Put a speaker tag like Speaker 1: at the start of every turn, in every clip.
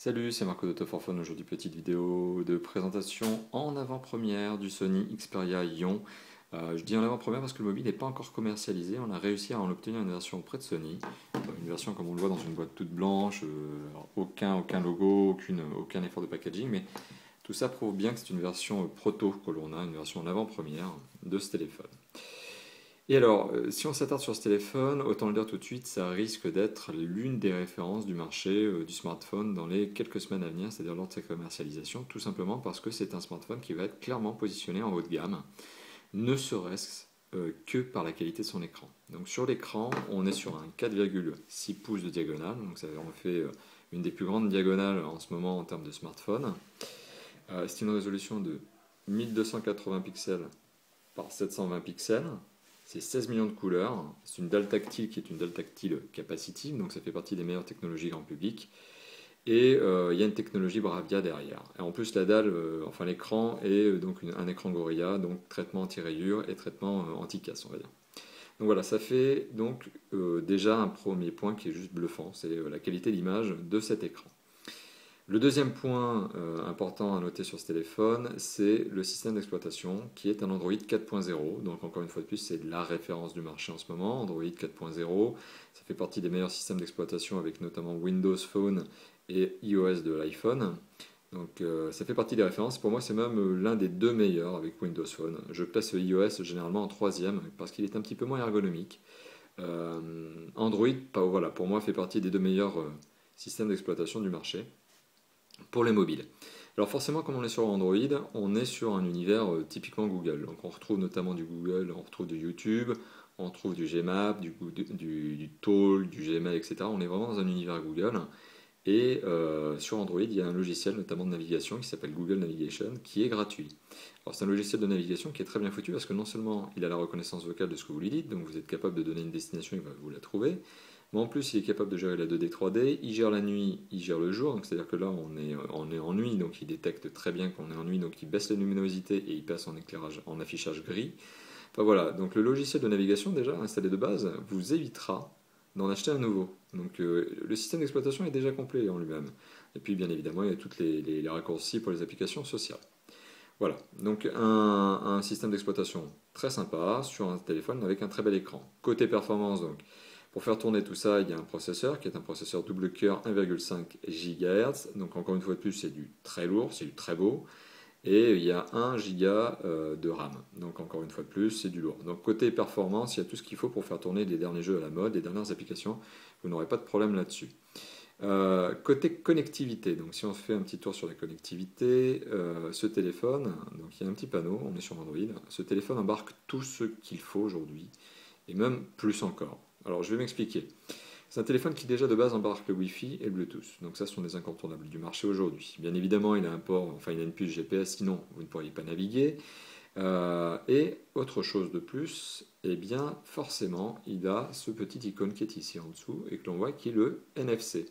Speaker 1: Salut, c'est Marco d'Autoforphone. Aujourd'hui, petite vidéo de présentation en avant-première du Sony Xperia Ion. Je dis en avant-première parce que le mobile n'est pas encore commercialisé. On a réussi à en obtenir une version auprès de Sony. Une version comme on le voit dans une boîte toute blanche, alors aucun logo, aucun effort de packaging, mais tout ça prouve bien que c'est une version proto que l'on a, une version en avant-première de ce téléphone. Et alors, si on s'attarde sur ce téléphone, autant le dire tout de suite, ça risque d'être l'une des références du marché du smartphone dans les quelques semaines à venir, c'est-à-dire lors de sa commercialisation, tout simplement parce que c'est un smartphone qui va être clairement positionné en haut de gamme, ne serait-ce que par la qualité de son écran. Donc sur l'écran, on est sur un 4,6 pouces de diagonale, donc ça en fait une des plus grandes diagonales en ce moment en termes de smartphone. C'est une résolution de 1280 pixels par 720 pixels. C'est 16 millions de couleurs, c'est une dalle tactile qui est une dalle tactile capacitive, donc ça fait partie des meilleures technologies grand public. Et il y a une technologie Bravia derrière. Et en plus la dalle, enfin l'écran est donc un écran Gorilla, donc traitement anti-rayures et traitement anti-casse, on va dire. Donc voilà, ça fait donc déjà un premier point qui est juste bluffant, c'est la qualité d'image de cet écran. Le deuxième point important à noter sur ce téléphone, c'est le système d'exploitation qui est un Android 4.0. Donc encore une fois de plus, c'est la référence du marché en ce moment, Android 4.0. Ça fait partie des meilleurs systèmes d'exploitation avec notamment Windows Phone et iOS de l'iPhone. Donc ça fait partie des références. Pour moi, c'est même l'un des deux meilleurs avec Windows Phone. Je place iOS généralement en troisième parce qu'il est un petit peu moins ergonomique. Android, voilà, pour moi, fait partie des deux meilleurs systèmes d'exploitation du marché pour les mobiles. Alors forcément, comme on est sur Android, on est sur un univers typiquement Google. Donc on retrouve notamment du Google, on retrouve du YouTube, on retrouve du Gmap, du Talk, du Gmail, etc. On est vraiment dans un univers Google. Et sur Android, il y a un logiciel notamment de navigation qui s'appelle Google Navigation, qui est gratuit. Alors c'est un logiciel de navigation qui est très bien foutu parce que non seulement il a la reconnaissance vocale de ce que vous lui dites, donc vous êtes capable de donner une destination, il va vous la trouver, mais en plus il est capable de gérer la 2D, 3D, il gère la nuit, il gère le jour, donc c'est-à-dire que là on est en nuit, donc il détecte très bien qu'on est en nuit, donc il baisse la luminosité et il passe en éclairage, en affichage gris. Enfin voilà, donc le logiciel de navigation déjà installé de base vous évitera d'en acheter un nouveau. Donc le système d'exploitation est déjà complet en lui-même. Et puis bien évidemment il y a tous les raccourcis pour les applications sociales. Voilà, donc un système d'exploitation très sympa sur un téléphone avec un très bel écran. Côté performance, donc, pour faire tourner tout ça, il y a un processeur qui est un processeur double cœur 1,5 GHz. Donc encore une fois de plus, c'est du très lourd, c'est du très beau. Et il y a 1 giga de RAM. Donc encore une fois de plus, c'est du lourd. Donc côté performance, il y a tout ce qu'il faut pour faire tourner les derniers jeux à la mode, les dernières applications. Vous n'aurez pas de problème là-dessus. Côté connectivité, donc si on fait un petit tour sur la connectivité, ce téléphone, donc il y a un petit panneau, on est sur Android, ce téléphone embarque tout ce qu'il faut aujourd'hui, et même plus encore. Alors je vais m'expliquer. C'est un téléphone qui déjà de base embarque le Wi-Fi et le Bluetooth, donc ça ce sont des incontournables du marché aujourd'hui. Bien évidemment il a un port, enfin il a une puce GPS, sinon vous ne pourriez pas naviguer. Et autre chose de plus, eh bien forcément il a ce petit icône qui est ici en dessous et que l'on voit qui est le NFC.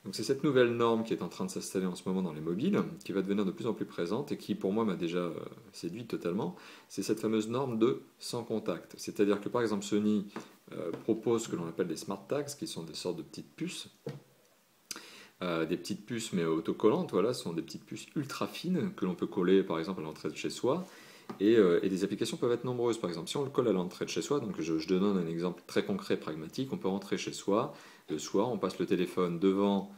Speaker 1: Donc c'est cette nouvelle norme qui est en train de s'installer en ce moment dans les mobiles, qui va devenir de plus en plus présente et qui pour moi m'a déjà séduit totalement. C'est cette fameuse norme de sans contact. C'est-à-dire que par exemple Sony propose ce que l'on appelle des smart tags, qui sont des sortes de petites puces. Des petites puces mais autocollantes, voilà, ce sont des petites puces ultra fines que l'on peut coller par exemple à l'entrée de chez soi. Et des applications peuvent être nombreuses. Par exemple, si on le colle à l'entrée de chez soi, donc je donne un exemple très concret, pragmatique, on peut rentrer chez soi, le soir, on passe le téléphone devant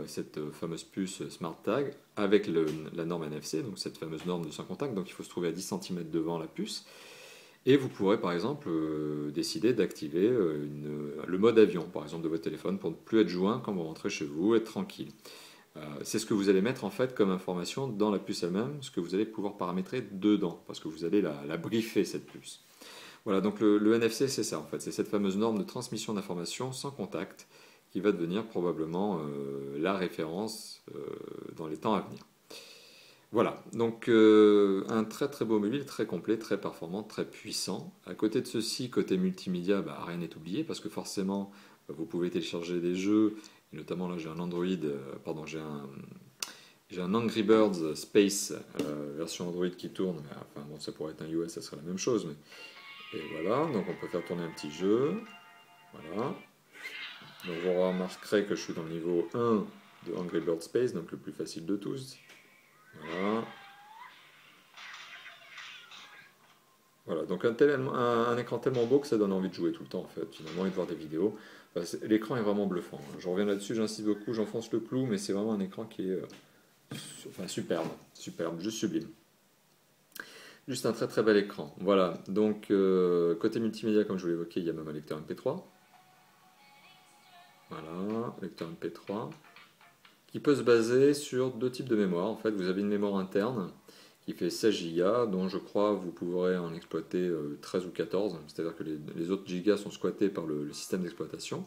Speaker 1: cette fameuse puce Smart Tag avec la norme NFC, donc cette fameuse norme de sans contact, donc il faut se trouver à 10 cm devant la puce. Et vous pourrez par exemple décider d'activer le mode avion, par exemple, de votre téléphone pour ne plus être joint quand vous rentrez chez vous, être tranquille. C'est ce que vous allez mettre en fait comme information dans la puce elle-même, ce que vous allez pouvoir paramétrer dedans, parce que vous allez la briefer cette puce. Voilà, donc le NFC c'est ça en fait, c'est cette fameuse norme de transmission d'informations sans contact qui va devenir probablement la référence dans les temps à venir. Voilà, donc un très très beau mobile, très complet, très performant, très puissant. À côté de ceci, côté multimédia, bah, rien n'est oublié parce que forcément vous pouvez télécharger des jeux, et notamment là j'ai un Android, pardon, j'ai un Angry Birds Space version Android qui tourne, mais, enfin bon ça pourrait être un iOS, ça serait la même chose, mais et voilà, donc on peut faire tourner un petit jeu, voilà. Donc vous remarquerez que je suis dans le niveau 1 de Angry Bird Space, donc le plus facile de tous. Voilà. Voilà, donc un écran tellement beau que ça donne envie de jouer tout le temps en fait, finalement, et de voir des vidéos. Enfin, l'écran est vraiment bluffant, hein. Je reviens là-dessus, j'insiste beaucoup, j'enfonce le clou, mais c'est vraiment un écran qui est enfin, superbe, superbe, juste sublime. Juste un très très bel écran. Voilà, donc côté multimédia, comme je vous l'évoquais, il y a même un lecteur MP3. Voilà, lecteur MP3, qui peut se baser sur deux types de mémoire. En fait, vous avez une mémoire interne qui fait 16 Go, dont je crois vous pourrez en exploiter 13 ou 14, c'est-à-dire que les autres gigas sont squattés par le système d'exploitation.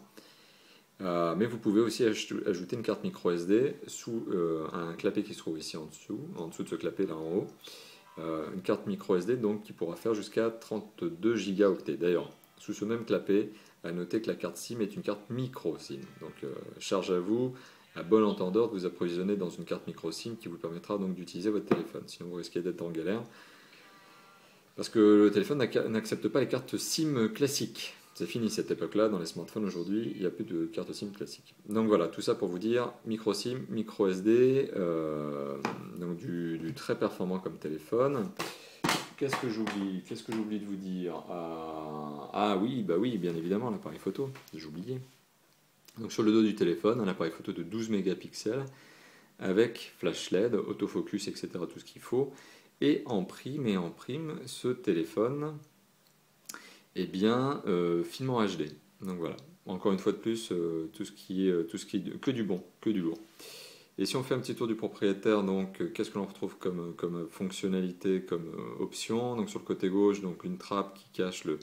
Speaker 1: Mais vous pouvez aussi ajouter une carte micro SD sous un clapet qui se trouve ici en dessous de ce clapet là en haut. Une carte micro SD donc qui pourra faire jusqu'à 32 gigaoctets. D'ailleurs, sous ce même clapet, à noter que la carte SIM est une carte micro SIM. Donc charge à vous, à bon entendeur, de vous approvisionner dans une carte micro SIM qui vous permettra donc d'utiliser votre téléphone. Sinon vous risquez d'être en galère. Parce que le téléphone n'accepte pas les cartes SIM classiques. C'est fini cette époque-là, dans les smartphones aujourd'hui, il n'y a plus de carte SIM classique. Donc voilà, tout ça pour vous dire, micro SIM, micro SD, donc du très performant comme téléphone. Qu'est-ce que j'oublie de vous dire? Ah oui, bah oui, bien évidemment, l'appareil photo, j'oubliais. Donc sur le dos du téléphone, un appareil photo de 12 mégapixels, avec flash LED, autofocus, etc., tout ce qu'il faut. Et en prime, ce téléphone, eh bien, film en HD. Donc voilà, encore une fois de plus, tout ce qui est que du bon, que du lourd. Et si on fait un petit tour du propriétaire, donc qu'est-ce que l'on retrouve comme fonctionnalité, comme option? Donc sur le côté gauche, donc une trappe qui cache le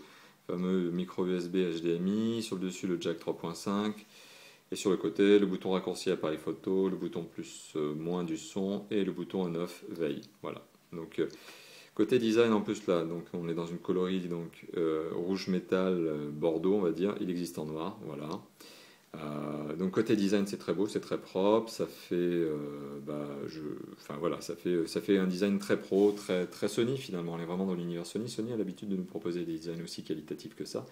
Speaker 1: fameux micro USB HDMI, sur le dessus le jack 3.5, et sur le côté le bouton raccourci appareil photo, le bouton plus moins du son et le bouton on-off veille. Voilà. Donc côté design en plus là, donc on est dans une coloris donc rouge métal bordeaux on va dire, il existe en noir, voilà. Donc côté design c'est très beau, c'est très propre, ça fait, enfin voilà, ça fait un design très pro, très Sony finalement. On est vraiment dans l'univers Sony. Sony a l'habitude de nous proposer des designs aussi qualitatifs que ça,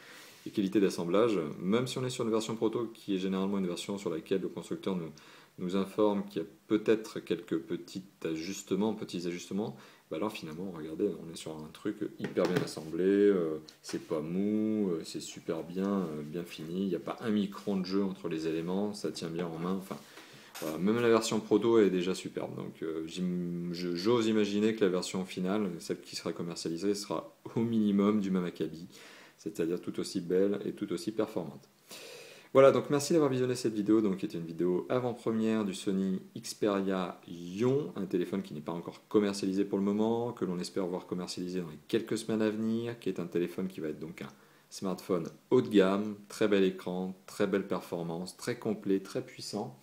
Speaker 1: et qualité d'assemblage. Même si on est sur une version proto qui est généralement une version sur laquelle le constructeur nous informe qu'il y a peut-être quelques petits ajustements, bah alors finalement, regardez, on est sur un truc hyper bien assemblé, c'est pas mou, c'est super bien fini, il n'y a pas un micron de jeu entre les éléments, ça tient bien en main, enfin, voilà, même la version proto est déjà superbe, donc j'ose imaginer que la version finale, celle qui sera commercialisée, sera au minimum du même acabit, c'est-à-dire tout aussi belle et tout aussi performante. Voilà, donc merci d'avoir visionné cette vidéo, donc qui était une vidéo avant-première du Sony Xperia Ion, un téléphone qui n'est pas encore commercialisé pour le moment, que l'on espère voir commercialisé dans les quelques semaines à venir, qui est un téléphone qui va être donc un smartphone haut de gamme, très bel écran, très belle performance, très complet, très puissant,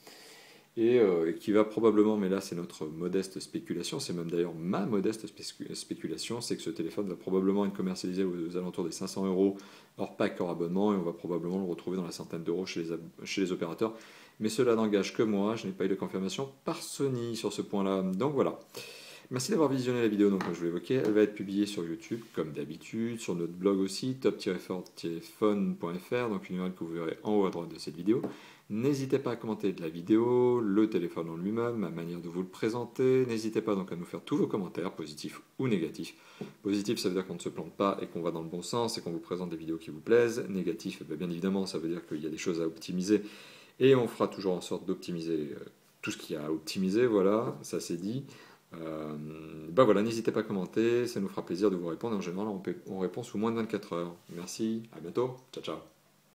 Speaker 1: et qui va probablement, mais là c'est notre modeste spéculation, c'est même d'ailleurs ma modeste spéculation, c'est que ce téléphone va probablement être commercialisé aux alentours des 500 € hors pack, hors abonnement, et on va probablement le retrouver dans la centaine d'euros chez les opérateurs. Mais cela n'engage que moi, je n'ai pas eu de confirmation par Sony sur ce point-là. Donc voilà. Merci d'avoir visionné la vidéo, donc comme je vous l'évoquais, elle va être publiée sur YouTube, comme d'habitude, sur notre blog aussi, top-fun.fr, donc une URL que vous verrez en haut à droite de cette vidéo. N'hésitez pas à commenter de la vidéo, le téléphone en lui-même, ma manière de vous le présenter. N'hésitez pas donc à nous faire tous vos commentaires, positifs ou négatifs. Positif, ça veut dire qu'on ne se plante pas et qu'on va dans le bon sens et qu'on vous présente des vidéos qui vous plaisent. Négatif, bien évidemment, ça veut dire qu'il y a des choses à optimiser et on fera toujours en sorte d'optimiser tout ce qu'il y a à optimiser, voilà, ça c'est dit. Voilà, n'hésitez pas à commenter, ça nous fera plaisir de vous répondre. En général, on répond sous moins de 24 heures. Merci, à bientôt, ciao ciao.